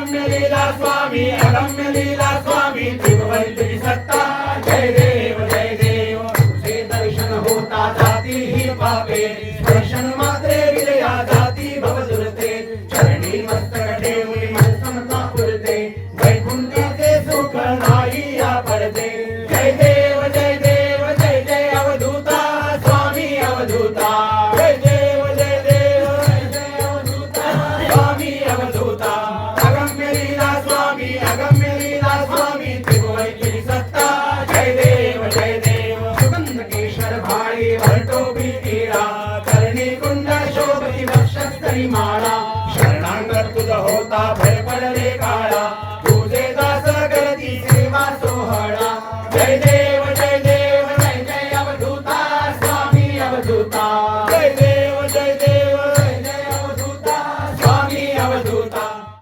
अगम्य लीला स्वामी अगम्य लीला स्वामी त्रिभुवनची सत्ता जय देव तुझे दर्शन होता जाती ही पापे दर्शन मात्रे विजया जाती भवदुरते चरणी मस्तक ठेवून मन समता पुरते वैकुंठाचे सुख नाही या पडते जय देव जय जय अवधूता स्वामी अवधूता जय देव जय अवधूता स्वामी अवधूता अगम्य लीला स्वामी त्रिभुवनची सत्ता जय देव सुगंध केशर भाई भरतो भीतीरा करणी कुंड शोभती वक्षस्थळी माळा शरणांगत तुझ होता भय पडले काळा तुझे